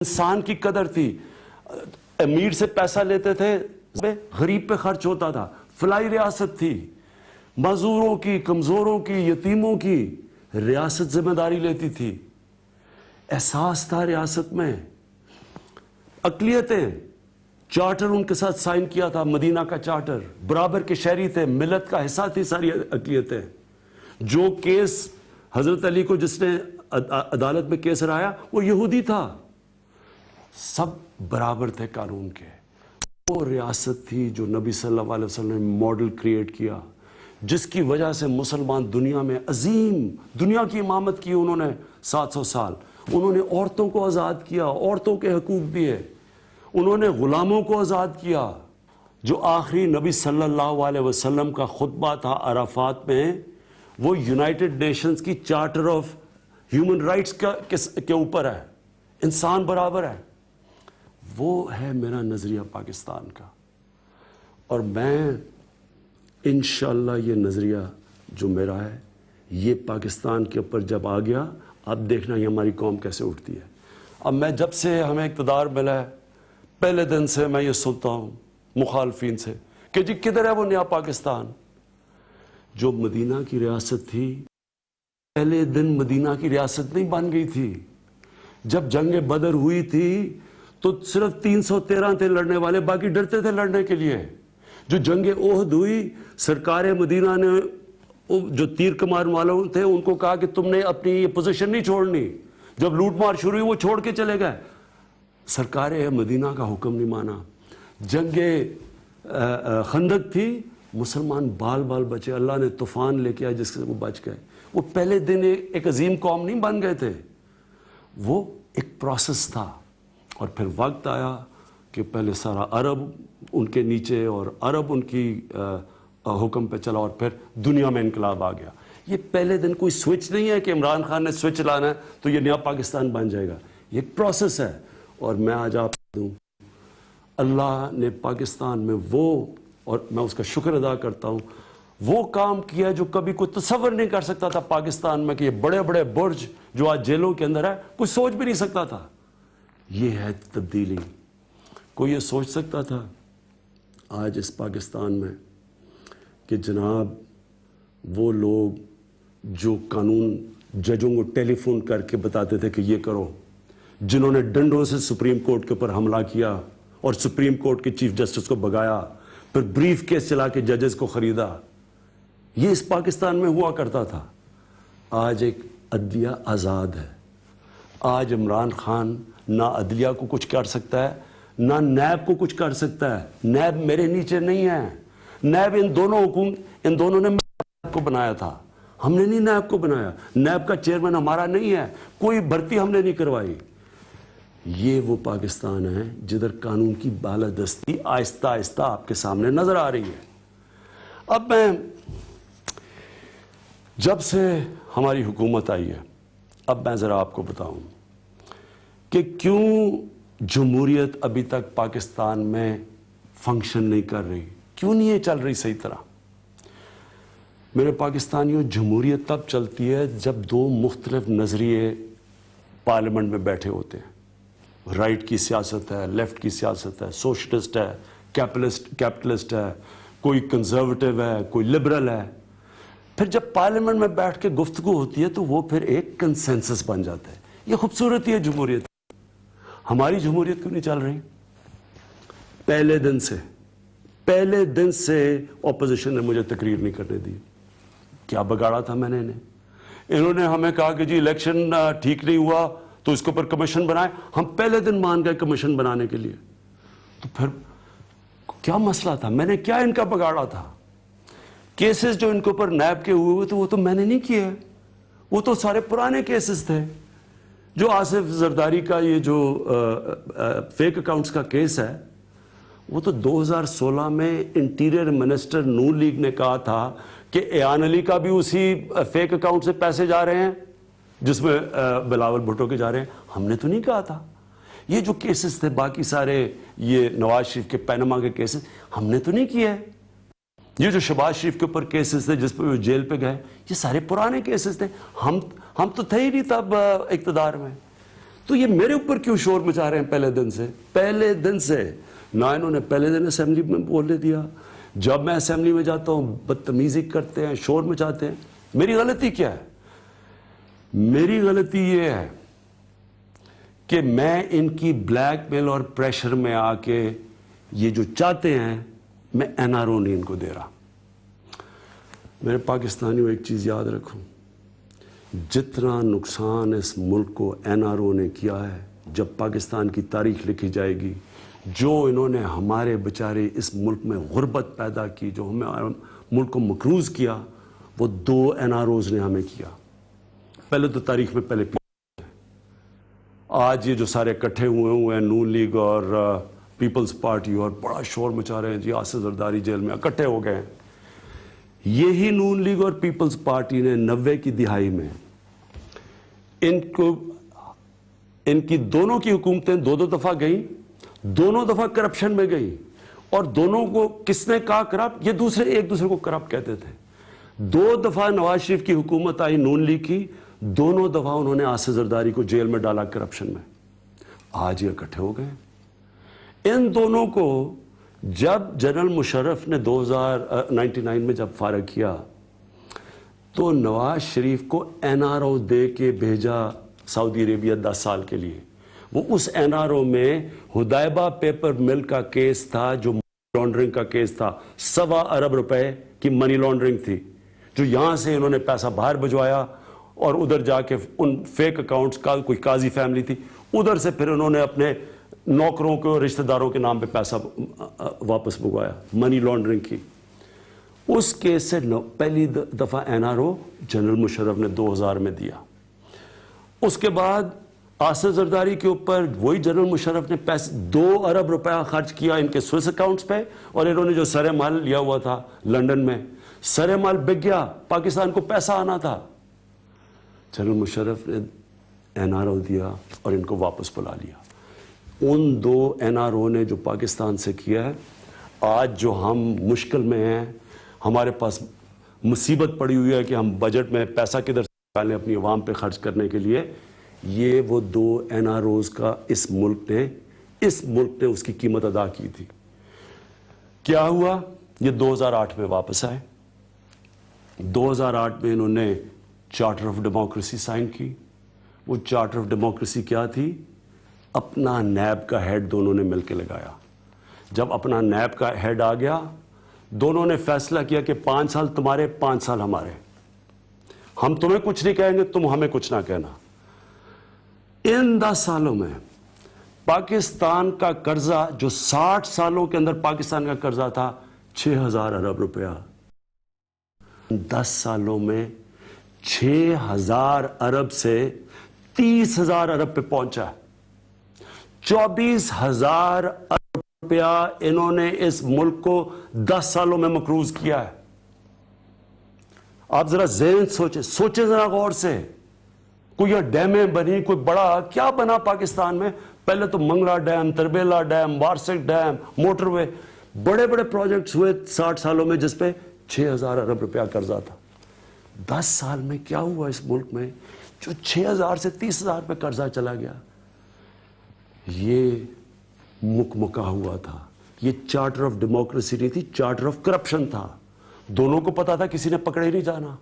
انسان کی قدر تھی. امیر سے پیسہ لیتے تھے, غریب پہ خرچ ہوتا تھا. فلاحی ریاست تھی, معذوروں کی, کمزوروں کی, یتیموں کی ریاست ذمہ داری لیتی تھی. احساس تھا ریاست میں. اقلیتیں, چارٹر ان کے ساتھ سائن کیا تھا, مدینہ کا چارٹر. برابر کے شہری تھے, ملت کا حصہ تھی ساری اقلیتیں. جو کیس حضرت علی کو جس نے عدالت میں کیس ہرایا وہ یہودی تھا. سب برابر تھے قانون کے. وہ ریاست تھی جو نبی صلی اللہ علیہ وسلم نے ماڈل کریٹ کیا, جس کی وجہ سے مسلمان دنیا میں عظیم دنیا کی امامت کی. انہوں نے 700 سال انہوں نے عورتوں کو آزاد کیا, عورتوں کے حقوق دیے. انہوں نے غلاموں کو آزاد کیا. جو آخری نبی صلی اللہ علیہ وسلم کا خطبہ تھا عرفات میں, وہ یونائٹڈ نیشنز کی چارٹر آف ہیومن رائٹس کے اوپر ہے. انسان برابر ہے. وہ ہے میرا نظریہ پاکستان کا. اور میں انشاءاللہ یہ نظریہ جو میرا ہے, یہ پاکستان کے اوپر جب آ گیا, اب دیکھنا یہ ہماری قوم کیسے اٹھتی ہے. اب میں جب سے ہمیں اقتدار ملا ہے, پہلے دن سے میں یہ سنتا ہوں مخالفین سے کہ جی کدھر ہے وہ نیا پاکستان. جو مدینہ کی ریاست تھی, پہلے دن مدینہ کی ریاست نہیں بن گئی تھی. جب جنگ بدر ہوئی تھی تو صرف 313 تھے لڑنے والے, باقی ڈرتے تھے لڑنے کے لیے. جو جنگ احد ہوئی, سرکار مدینہ نے جو تیر کمان والوں تھے ان کو کہا کہ تم نے اپنی یہ پوزیشن نہیں چھوڑنی. جب لوٹ مار شروع ہوئی وہ چھوڑ کے چلے گئے. سرکار مدینہ کا حکم نہیں مانا. جنگ خندق تھی, مسلمان بال بال بچے, اللہ نے طوفان لے کے آیا جس سے وہ بچ گئے. وہ پہلے دن ایک عظیم قوم نہیں بن گئے تھے. وہ ایک پروسیس تھا. اور پھر وقت آیا کہ پہلے سارا عرب ان کے نیچے اور عرب ان کی حکم پہ چلا, اور پھر دنیا میں انقلاب آ گیا. یہ پہلے دن کوئی سوئچ نہیں ہے کہ عمران خان نے سوئچ لانا ہے تو یہ نیا پاکستان بن جائے گا. یہ ایک پروسیس ہے. اور میں آج آپ دوں, اللہ نے پاکستان میں وہ, اور میں اس کا شکر ادا کرتا ہوں, وہ کام کیا جو کبھی کوئی تصور نہیں کر سکتا تھا پاکستان میں, کہ یہ بڑے بڑے برج جو آج جیلوں کے اندر ہے کوئی سوچ بھی نہیں سکتا تھا. یہ ہے تبدیلی. کوئی یہ سوچ سکتا تھا آج اس پاکستان میں کہ جناب وہ لوگ جو قانون ججوں کو ٹیلی فون کر کے بتاتے تھے کہ یہ کرو, جنہوں نے ڈنڈوں سے سپریم کورٹ کے اوپر حملہ کیا اور سپریم کورٹ کے چیف جسٹس کو بگایا, پھر بریف کیس چلا کے ججز کو خریدا, یہ اس پاکستان میں ہوا کرتا تھا. آج ایک عدلیہ آزاد ہے. آج عمران خان نہ عدلیہ کو کچھ کر سکتا ہے, نہ نیب کو کچھ کر سکتا ہے. نیب میرے نیچے نہیں ہے. نیب ان دونوں نے نیب کو بنایا تھا, ہم نے نہیں نیب کو بنایا. نیب کا چیئرمین ہمارا نہیں ہے, کوئی بھرتی ہم نے نہیں کروائی. یہ وہ پاکستان ہے جدھر قانون کی بالادستی آہستہ آہستہ آپ کے سامنے نظر آ رہی ہے. اب میں جب سے ہماری حکومت آئی ہے, اب میں ذرا آپ کو بتاؤں کہ کیوں جمہوریت ابھی تک پاکستان میں فنکشن نہیں کر رہی, کیوں نہیں یہ چل رہی صحیح طرح. میرے پاکستانیوں, جمہوریت تب چلتی ہے جب دو مختلف نظریے پارلیمنٹ میں بیٹھے ہوتے ہیں. رائٹ کی سیاست ہے, لیفٹ کی سیاست ہے, سوشلسٹ ہے, کیپٹلسٹ ہے, کوئی کنزرویٹو ہے, کوئی لبرل ہے. پھر جب پارلیمنٹ میں بیٹھ کے گفتگو ہوتی ہے تو وہ پھر ایک کنسنسس بن جاتا ہے. یہ خوبصورتی ہے جمہوریت. ہماری جمہوریت کیوں نہیں چل رہی؟ پہلے دن سے اپوزیشن نے مجھے تقریر نہیں کرنے دی. کیا بگاڑا تھا میں نے انہیں؟ انہوں نے ہمیں کہا کہ جی الیکشن ٹھیک نہیں ہوا تو اس کے اوپر کمیشن بنائیں. ہم پہلے دن مان گئے کمیشن بنانے کے لیے. تو پھر کیا مسئلہ تھا؟ میں نے کیا ان کا بگاڑا تھا؟ کیسز جو ان کے اوپر نیب کے ہوئے تو وہ تو میں نے نہیں کیے. وہ تو سارے پرانے کیسز تھے. جو آصف زرداری کا یہ جو فیک اکاؤنٹس کا کیس ہے, وہ تو 2016 میں انٹیریئر منسٹر نون لیگ نے کہا تھا کہ ایان علی کا بھی اسی فیک اکاؤنٹ سے پیسے جا رہے ہیں جس میں بلاول بھٹو کے جا رہے ہیں. ہم نے تو نہیں کہا تھا. یہ جو کیسز تھے باقی سارے, یہ نواز شریف کے پینما کے کیسز, ہم نے تو نہیں کیے. یہ جو شہباز شریف کے اوپر کیسز تھے جس پہ وہ جیل پہ گئے, یہ سارے پرانے کیسز تھے. ہم تو تھے ہی نہیں تب اقتدار میں. تو یہ میرے اوپر کیوں شور مچا رہے ہیں پہلے دن سے نہ انہوں نے پہلے دن اسمبلی میں بولنے دیا، جب میں اسمبلی میں جاتا ہوں بدتمیزی کرتے ہیں، شور مچاتے ہیں. میری غلطی کیا ہے؟ میری غلطی یہ ہے کہ میں ان کی بلیک میل اور پریشر میں آ کے یہ جو چاہتے ہیں میں این آر او نہیں ان کو دے رہا. میرے پاکستانیوں ایک چیز یاد رکھوں، جتنا نقصان اس ملک کو این آر او نے کیا ہے، جب پاکستان کی تاریخ لکھی جائے گی، جو انہوں نے ہمارے بچارے اس ملک میں غربت پیدا کی، جو ہمیں ملک کو مقروض کیا، وہ 2 این آر اوز نے ہمیں کیا. پہلے تو تاریخ میں پہلے آج یہ جو سارے اکٹھے ہوئے ہیں نون لیگ اور پیپلز پارٹی اور بڑا شور مچا رہے ہیں جی آصف زرداری جیل میں اکٹھے ہو گئے ہیں. یہی نون لیگ اور پیپلز پارٹی نے 90 کی دہائی میں ان کی دونوں کی حکومتیں 2 دفعہ گئیں، دونوں دفعہ کرپشن میں گئیں، اور دونوں کو کس نے کہا کرپٹ؟ یہ ایک دوسرے کو کرپٹ کہتے تھے. 2 دفعہ نواز شریف کی حکومت آئی نون لیگ کی، دونوں دفعہ انہوں نے آصف زرداری کو جیل میں ڈالا کرپشن میں. آج یہ اکٹھے ہو گئے. ان دونوں کو جب جنرل مشرف نے 1999 میں جب فارغ کیا تو نواز شریف کو این آر او دے کے بھیجا سعودی عربیہ 10 سال کے لیے. وہ اس این آر او میں ہدایبہ پیپر مل کا کیس تھا، جو منی لانڈرنگ کا کیس تھا. 1.25 ارب روپے کی منی لانڈرنگ تھی، جو یہاں سے انہوں نے پیسہ باہر بھجوایا اور ادھر جا کے ان فیک اکاؤنٹس کا، کوئی قاضی فیملی تھی، ادھر سے پھر انہوں نے اپنے نوکروں کو رشتہ داروں کے نام پہ پیسہ واپس منگوایا، منی لانڈرنگ کی. اس کیس سے پہلی دفعہ N R O general Musharraf نے 2000 میں دیا. اس کے بعد آصف زرداری کے اوپر وہی جنرل مشرف نے 2 ارب روپیہ خرچ کیا ان کے سوئس اکاؤنٹس پہ، اور انہوں نے جو سر مال لیا ہوا تھا لنڈن میں، سر مال بک گیا، پاکستان کو پیسہ آنا تھا. جنرل مشرف نے این آر او دیا اور ان کو واپس بلا لیا. ان 2 این آر او نے جو پاکستان سے کیا ہے، آج جو ہم مشکل میں ہیں، ہمارے پاس مصیبت پڑی ہوئی ہے کہ ہم بجٹ میں پیسہ کدھر سے نکالیں اپنی عوام پہ خرچ کرنے کے لیے، یہ وہ 2 این آر اوز کا اس ملک نے اس کی قیمت ادا کی تھی. کیا ہوا؟ یہ 2008 میں واپس آئے. 2008 میں انہوں نے چارٹر آف ڈیموکریسی سائن کی. وہ چارٹر آف ڈیموکریسی کیا تھی؟ اپنا نیب کا ہیڈ دونوں نے مل کے لگایا. جب اپنا نیب کا ہیڈ آ گیا، دونوں نے فیصلہ کیا کہ 5 سال تمہارے، 5 سال ہمارے. ہم تمہیں کچھ نہیں کہیں گے، تم ہمیں کچھ نہ کہنا. ان 10 سالوں میں پاکستان کا قرضہ، جو 60 سالوں کے اندر پاکستان کا قرضہ تھا 6000 ارب روپیہ، 10 سالوں میں 6000 ارب سے 30,000 ارب پہ پہنچا. 24,000 ارب روپیہ انہوں نے اس ملک کو 10 سالوں میں مقروض کیا ہے. آپ ذرا ذہن سوچیں ذرا غور سے. کوئی یہ ڈیمیں بنی، کوئی بڑا کیا بنا پاکستان میں؟ پہلے تو Mangla dam, Tarbela dam, Warsak dam, motorway, بڑے بڑے پروجیکٹس ہوئے 60 سالوں میں، جس پہ 6000 ارب روپیہ قرضہ تھا. 10 سال میں کیا ہوا اس ملک میں جو 6000 سے 30,000 پہ قرضہ چلا گیا؟ یہ مکمکا ہوا تھا. یہ چارٹر آف ڈیموکریسی نہیں تھی، چارٹر آف کرپشن تھا. دونوں کو پتا تھا کسی نے پکڑے نہیں جانا.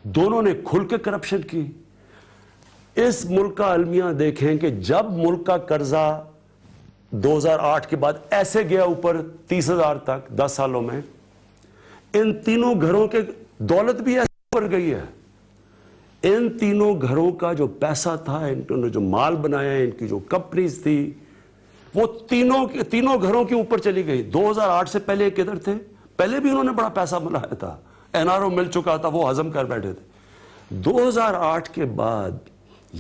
دونوں نے کھل کے کرپشن کی. اس ملک کا المیہ دیکھیں کہ جب ملک کا قرضہ 2008 کے بعد ایسے گیا اوپر 30,000 تک 10 سالوں میں، ان تینوں گھروں کے دولت بھی ایسے اوپر گئی ہے. ان تینوں گھروں کا جو پیسہ تھا، انہوں نے جو مال بنایا، ان کی جو کمپنیز تھی، وہ تینوں گھروں کے اوپر چلی گئی. 2008 سے پہلے کدھر تھے؟ پہلے بھی انہوں نے بڑا پیسہ بنایا تھا، این آر او مل چکا تھا، وہ ہضم کر بیٹھے تھے. 2008 کے بعد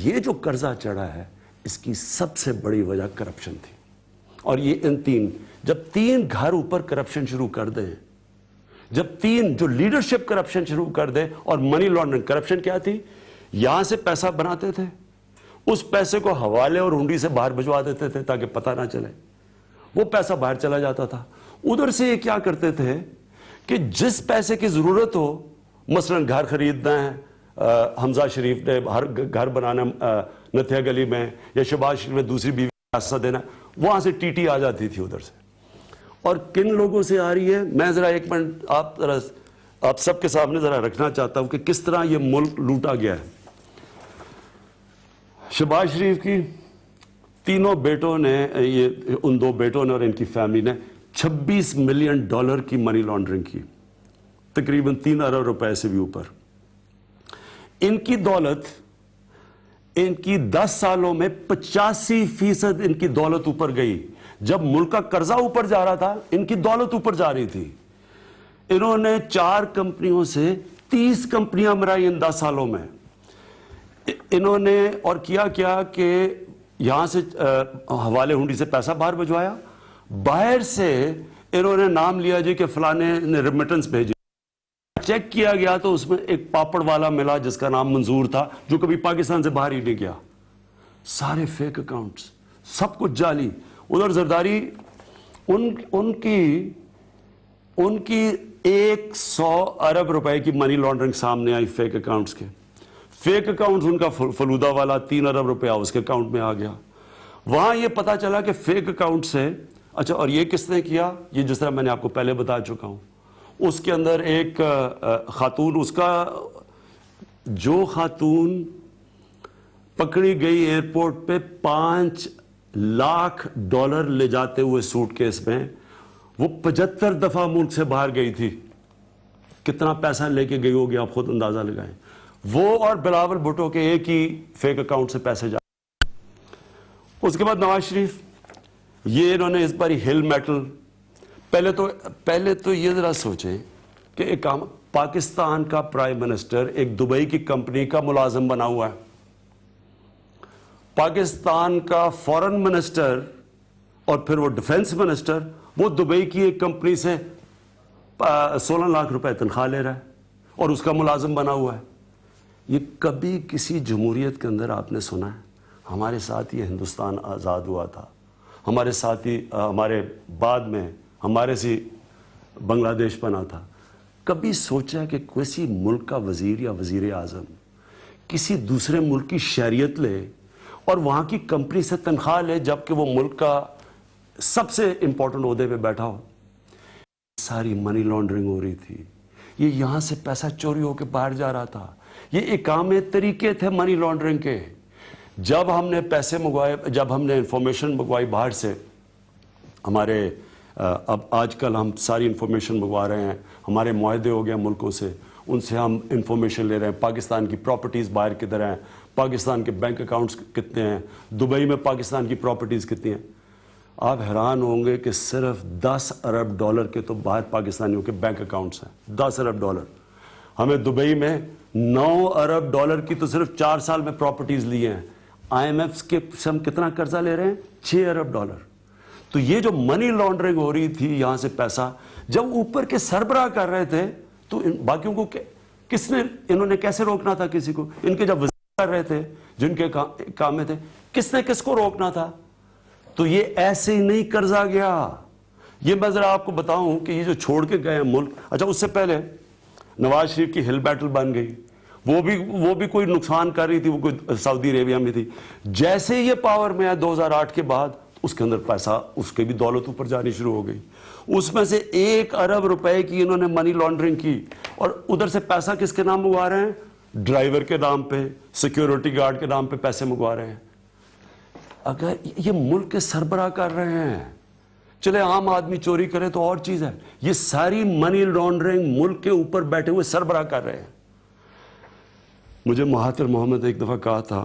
یہ جو قرضہ چڑھا ہے، اس کی سب سے بڑی وجہ کرپشن تھی. اور یہ جب 3 گھر اوپر کرپشن شروع کر دیں، جب 3 جو لیڈرشپ کرپشن شروع کر دے، اور منی لانڈرنگ کرپشن کیا تھی؟ یہاں سے پیسہ بناتے تھے، اس پیسے کو حوالے اور ہنڈی سے باہر بھجوا دیتے تھے تاکہ پتہ نہ چلے. وہ پیسہ باہر چلا جاتا تھا. ادھر سے یہ کیا کرتے تھے کہ جس پیسے کی ضرورت ہو، مثلا گھر خریدنا ہے، حمزہ شریف نے گھر بنانا، نتھیا گلی میں یا شہباز شریف میں دوسری بیوی کو حصہ دینا, وہاں سے ٹی ٹی آ جاتی تھی ادھر سے. اور کن لوگوں سے آ رہی ہے, میں ذرا ایک منٹ آپ سب کے سامنے ذرا رکھنا چاہتا ہوں کہ کس طرح یہ ملک لوٹا گیا ہے. شہباز شریف کی تینوں بیٹوں نے, یہ ان 2 بیٹوں نے اور ان کی فیملی نے $26 ملین کی منی لانڈرنگ کی, تقریباً 3 ارب روپے سے بھی اوپر. ان کی دولت, ان کی 10 سالوں میں 85% ان کی دولت اوپر گئی. جب ملک کا قرضہ اوپر جا رہا تھا, ان کی دولت اوپر جا رہی تھی. انہوں نے 4 کمپنیوں سے 30 کمپنیاں بنائی ان 10 سالوں میں. انہوں نے اور کیا کہ یہاں سے حوالے ہنڈی سے پیسہ باہر بھجوایا, باہر سے انہوں نے نام لیا جی کہ فلانے نے ریمیٹنس بھیجی. چیک کیا گیا تو اس میں ایک پاپڑ والا ملا جس کا نام منظور تھا, جو کبھی پاکستان سے باہر ہی نہیں گیا. سارے فیک اکاؤنٹس, سب کچھ جعلی. ادھر زرداری, ان کی 100 ارب روپے کی منی لانڈرنگ سامنے آئی فیک اکاؤنٹس کے. فیک اکاؤنٹس ان کا فلودہ والا 3 ارب روپیہ اس کے اکاؤنٹ میں آ گیا. وہاں یہ پتا چلا کہ فیک اکاؤنٹ سے, اچھا اور یہ کس نے کیا, یہ جس طرح میں نے آپ کو پہلے بتا چکا ہوں. اس کے اندر ایک خاتون, اس کا جو خاتون پکڑی گئی ایئرپورٹ پہ $5 لاکھ لے جاتے ہوئے سوٹ کیس میں, وہ 75 دفعہ ملک سے باہر گئی تھی. کتنا پیسہ لے کے گئی ہوگی آپ خود اندازہ لگائیں. وہ اور بلاول بھٹو کے ایک ہی فیک اکاؤنٹ سے پیسے جا. اس کے بعد نواز شریف, یہ انہوں نے اس بار ہل میٹل, پہلے تو یہ ذرا سوچیں کہ ایک پاکستان کا پرائم منسٹر ایک دبئی کی کمپنی کا ملازم بنا ہوا ہے. پاکستان کا فورن منسٹر اور پھر وہ ڈیفنس منسٹر, وہ دبئی کی ایک کمپنی سے 16 لاکھ روپے تنخواہ لے رہا ہے اور اس کا ملازم بنا ہوا ہے. یہ کبھی کسی جمہوریت کے اندر آپ نے سنا ہے؟ ہمارے ساتھ یہ ہندوستان آزاد ہوا تھا, ہمارے ساتھ ہی ہمارے بعد میں ہمارے سی بنگلہ دیش بنا تھا. کبھی سوچا کہ کسی ملک کا وزیر یا وزیر اعظم کسی دوسرے ملک کی شہریت لے اور وہاں کی کمپنی سے تنخواہ لے جبکہ وہ ملک کا سب سے امپورٹنٹ عہدے پہ بیٹھا ہو؟ ساری منی لانڈرنگ ہو رہی تھی. یہ یہاں سے پیسہ چوری ہو کے باہر جا رہا تھا. یہ اقامے طریقے تھے منی لانڈرنگ کے. جب ہم نے پیسے منگوائے, جب ہم نے انفارمیشن منگوائی باہر سے, ہمارے اب آج کل ہم ساری انفارمیشن منگوا رہے ہیں, ہمارے معاہدے ہو گئے ملکوں سے, ان سے ہم انفارمیشن لے رہے ہیں. پاکستان کی پراپرٹیز باہر کدھر ہیں, پاکستان کے بینک اکاؤنٹس کتنے ہیں, دبئی میں پاکستان کی پراپرٹیز کتنی ہیں. آپ حیران ہوں گے کہ صرف $10 ارب کے تو باہر پاکستانیوں کے بینک اکاؤنٹس ہیں. $10 ارب. ہمیں دبئی میں $9 ارب کی تو صرف 4 سال میں پراپرٹیز لی ہیں. IMF کے سے ہم کتنا قرضہ لے رہے ہیں؟ $6 ارب. تو یہ جو منی لانڈرنگ ہو رہی تھی یہاں سے پیسہ, جب اوپر کے سربراہ کر رہے تھے تو باقیوں کو کس نے, انہوں نے کیسے روکنا تھا کسی کو؟ ان کے جب وزیر کر رہے تھے, جن کے کام میں تھے, کس نے کس کو روکنا تھا؟ تو یہ ایسے ہی نہیں قرضہ گیا. یہ میں ذرا آپ کو بتاؤں کہ یہ جو چھوڑ کے گئے ہیں ملک, اچھا اس سے پہلے نواز شریف کی ہل بیٹل بن گئی, وہ بھی کوئی نقصان کر رہی تھی, وہ کوئی سعودی عربیہ میں تھی. جیسے یہ پاور میں آیا 2008 کے بعد, اس کے اندر پیسہ, اس کے بھی دولت اوپر جانی شروع ہو گئی. اس میں سے $1 ارب کی انہوں نے منی لانڈرنگ کی. اور ادھر سے پیسہ کس کے نام منگوا رہے ہیں؟ ڈرائیور کے نام پہ, سیکیورٹی گارڈ کے نام پہ پیسے منگوا رہے ہیں. اگر یہ ملک کے سربراہ کر رہے ہیں, چلے عام آدمی چوری کرے تو اور چیز ہے, یہ ساری منی لانڈرنگ ملک کے اوپر بیٹھے ہوئے سربراہ کر رہے ہیں. مجھے مہاتر محمد ایک دفعہ کہا تھا,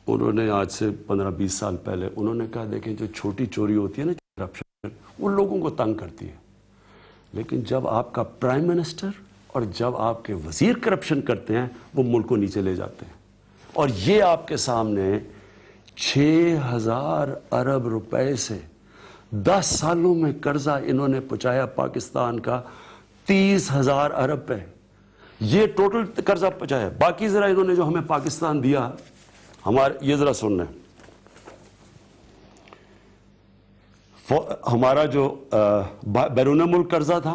انہوں نے آج سے 15-20 سال پہلے, انہوں نے کہا دیکھیں جو چھوٹی چوری ہوتی ہے نا, کرپشن, وہ لوگوں کو تنگ کرتی ہے, لیکن جب آپ کا پرائم منسٹر اور جب آپ کے وزیر کرپشن کرتے ہیں وہ ملک کو نیچے لے جاتے ہیں. اور یہ آپ کے سامنے 6,000 ارب روپے سے 10 سالوں میں قرضہ انہوں نے پہنچایا پاکستان کا 30,000 ارب پہ. یہ ٹوٹل قرضہ پہنچایا. باقی ذرا انہوں نے جو ہمیں پاکستان دیا, یہ ذرا سن لیں. ہمارا جو بیرون ملک قرضہ تھا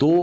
2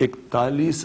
41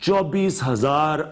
24,000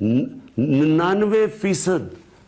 99%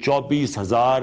24,000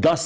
10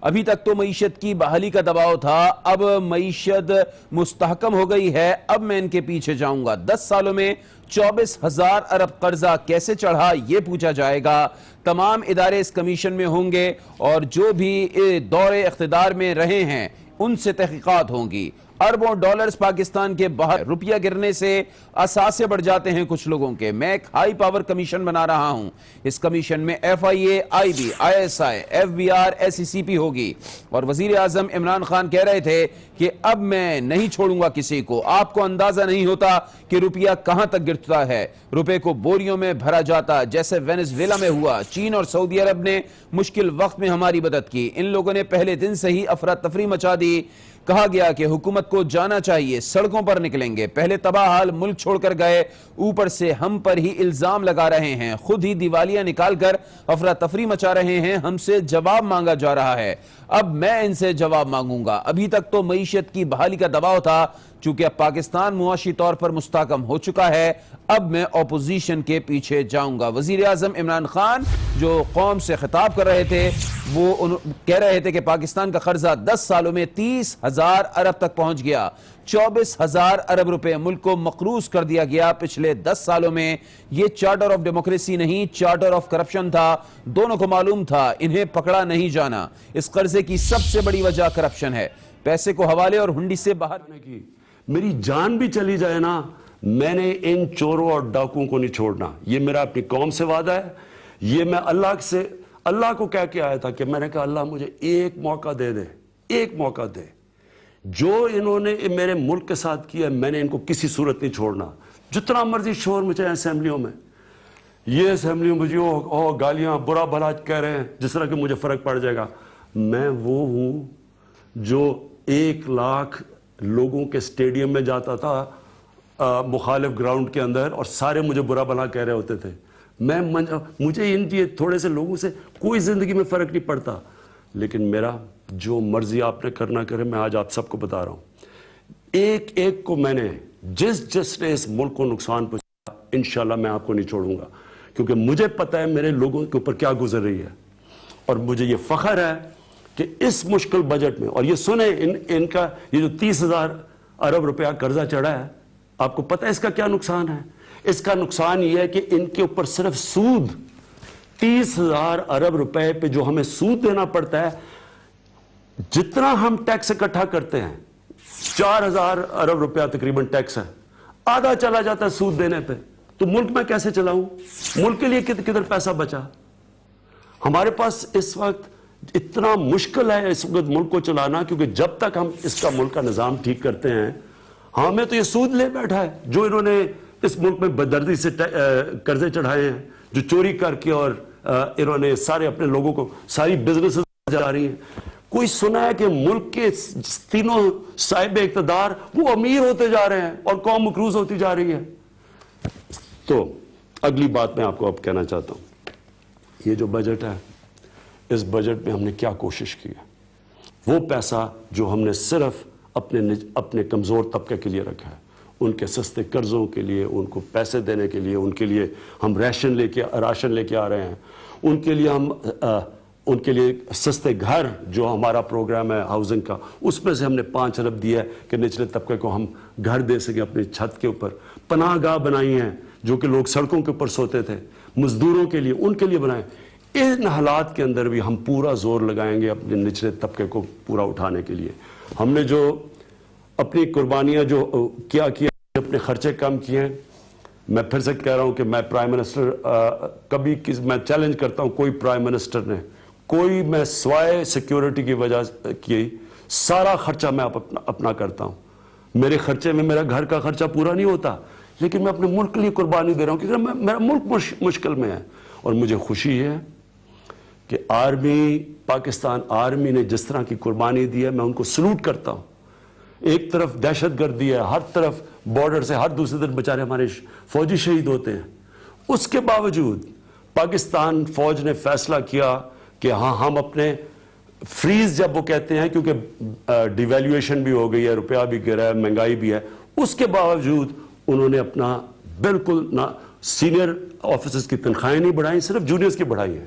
ابھی تک تو معیشت کی بحالی کا دباؤ تھا، اب معیشت مستحکم ہو گئی ہے، اب میں ان کے پیچھے جاؤں گا۔ 10 سالوں میں 24,000 ارب قرضہ کیسے چڑھا یہ پوچھا جائے گا۔ تمام ادارے اس کمیشن میں ہوں گے اور جو بھی دور اقتدار میں رہے ہیں ان سے تحقیقات ہوں گی۔ اربوں ڈالرز پاکستان کے باہر، روپیہ گرنے سے اثاثے بڑھ جاتے ہیں کچھ لوگوں کے۔ میں ایک ہائی پاور کمیشن بنا رہا ہوں، اس کمیشن میں FIA، IB، ISI، FBR، SECP ہوگی۔ اور وزیر اعظم عمران خان کہہ رہے تھے کہ اب میں نہیں چھوڑوں گا کسی کو۔ آپ کو اندازہ نہیں ہوتا کہ روپیہ کہاں تک گرتا ہے، روپے کو بوریوں میں بھرا جاتا، جیسے وینزویلا میں ہوا۔ چین اور سعودی عرب نے مشکل وقت میں ہماری مدد کی، ان لوگوں نے پہلے دن سے ہی افراتفری مچا دی۔ کہا گیا کہ حکومت کو جانا چاہیے، سڑکوں پر نکلیں گے، پہلے تباہ حال ملک چھوڑ کر گئے، اوپر سے ہم پر ہی الزام لگا رہے ہیں، خود ہی دیوالیاں نکال کر افراتفری مچا رہے ہیں، ہم سے جواب مانگا جا رہا ہے۔ اب میں ان سے جواب مانگوں گا۔ ابھی تک تو معیشت کی بحالی کا دباؤ تھا، چونکہ اب پاکستان معاشی طور پر مستحکم ہو چکا ہے، اب میں اپوزیشن کے پیچھے جاؤں گا۔ وزیر اعظم عمران خان جو قوم سے خطاب کر رہے تھے وہ کہہ رہے تھے کہ پاکستان کا قرضہ 10 سالوں میں 30,000 ارب تک پہنچ گیا، 24,000 ارب روپے ملک کو مقروض کر دیا گیا پچھلے 10 سالوں میں۔ یہ چارٹر آف ڈیموکریسی نہیں، چارٹر آف کرپشن تھا، دونوں کو معلوم تھا، انہیں پکڑا نہیں جانا۔ اس قرضے کی سب سے بڑی وجہ کرپشن ہے، پیسے کو حوالے اور ہنڈی سے باہر کی میری جان بھی چلی جائے نا، میں نے ان چوروں اور ڈاکوؤں کو نہیں چھوڑنا۔ یہ میرا اپنی قوم سے وعدہ ہے، یہ میں اللہ کو کہہ کے آیا تھا کہ میں نے کہا اللہ مجھے ایک موقع دے دے، ایک موقع دے۔ جو انہوں نے میرے ملک کے ساتھ کیا میں نے ان کو کسی صورت نہیں چھوڑنا، جتنا مرضی شور مچے اسمبلیوں میں، یہ اسمبلیوں میں مجھے گالیاں برا بھلا کہہ رہے ہیں جس طرح کہ مجھے فرق پڑ جائے گا۔ میں وہ ہوں جو 1 لاکھ لوگوں کے سٹیڈیم میں جاتا تھا مخالف گراؤنڈ کے اندر اور سارے مجھے برا بھلا کہہ رہے ہوتے تھے۔ مجھے ان تھوڑے سے لوگوں سے کوئی زندگی میں فرق نہیں پڑتا، لیکن میرا جو مرضی آپ نے کرنا کرے، میں آج آپ سب کو بتا رہا ہوں، ایک ایک کو میں نے جس نے اس ملک کو نقصان پہنچایا انشاءاللہ میں آپ کو نہیں چھوڑوں گا، کیونکہ مجھے پتہ ہے میرے لوگوں کے اوپر کیا گزر رہی ہے، اور مجھے یہ فخر ہے کہ اس مشکل بجٹ میں، اور یہ سنیں ان کا یہ جو 30,000 ارب روپیہ قرضہ چڑھا ہے، آپ کو پتہ ہے اس کا کیا نقصان ہے؟ اس کا نقصان یہ ہے کہ ان کے اوپر صرف سود 30,000 ارب روپے پہ جو ہمیں سود دینا پڑتا ہے، جتنا ہم ٹیکس اکٹھا کرتے ہیں 4,000 ارب روپیہ تقریباً ٹیکس ہے، آدھا چلا جاتا ہے سود دینے پہ۔ تو ملک میں کیسے چلاؤں؟ ملک کے لیے کدھر پیسہ بچا؟ ہمارے پاس اس وقت اتنا مشکل ہے اس وقت ملک کو چلانا، کیونکہ جب تک ہم اس کا ملک کا نظام ٹھیک کرتے ہیں، ہمیں تو یہ سود لے بیٹھا ہے جو انہوں نے اس ملک میں بدردی سے قرضے چڑھائے ہیں، جو چوری کر کے اور انہوں نے سارے اپنے لوگوں کو ساری بزنس جا رہی ہیں۔ کوئی سنا ہے کہ ملک کے تینوں صاحب اقتدار وہ امیر ہوتے جا رہے ہیں اور قوم مقروض ہوتی جا رہی ہے؟ تو اگلی بات میں آپ کو اب کہنا چاہتا ہوں، یہ جو بجٹ ہے، اس بجٹ میں ہم نے کیا کوشش کی ہے؟ وہ پیسہ جو ہم نے صرف اپنے کمزور طبقے کے لیے رکھا ہے، ان کے سستے قرضوں کے لیے، ان کو پیسے دینے کے لیے، ان کے لیے ہم راشن لے کے آ رہے ہیں، ان کے لیے سستے گھر جو ہمارا پروگرام ہے ہاؤسنگ کا، اس میں سے ہم نے 5 ارب دیا ہے کہ نچلے طبقے کو ہم گھر دے سکیں اپنی چھت کے اوپر، پناہ گاہ بنائی ہیں جو کہ لوگ سڑکوں کے اوپر سوتے تھے، مزدوروں کے لیے، ان کے لیے بنائیں۔ ان حالات کے اندر بھی ہم پورا زور لگائیں گے اپنے نچلے طبقے کو پورا اٹھانے کے لیے۔ ہم نے جو اپنی قربانیاں جو کیا اپنے خرچے کم کیے ہیں، میں پھر سے کہہ رہا ہوں کہ میں پرائم منسٹر میں چیلنج کرتا ہوں، کوئی پرائم منسٹر نے میں سوائے سیکیورٹی کی وجہ کی سارا خرچہ میں اپنا کرتا ہوں۔ میرے خرچے میں میرا گھر کا خرچہ پورا نہیں ہوتا، لیکن میں اپنے ملک کے لیے قربانی دے رہا ہوں کیونکہ میرا ملک مشکل میں ہے، اور مجھے خوشی ہے کہ پاکستان آرمی نے جس طرح کی قربانی دی ہے، میں ان کو سلوٹ کرتا ہوں۔ ایک طرف دہشت گردی ہے، ہر طرف بارڈر سے ہر دوسرے طرف بیچارے ہمارے فوجی شہید ہوتے ہیں، اس کے باوجود پاکستان فوج نے فیصلہ کیا کہ ہاں ہم اپنے فریز جب وہ کہتے ہیں، کیونکہ ڈیویلیویشن بھی ہو گئی ہے، روپیہ بھی گرا ہے، مہنگائی بھی ہے، اس کے باوجود انہوں نے اپنا بالکل نہ سینئر آفیسرز کی تنخواہیں نہیں بڑھائیں، صرف جونیئرز کی بڑھائی ہیں۔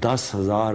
10,000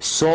100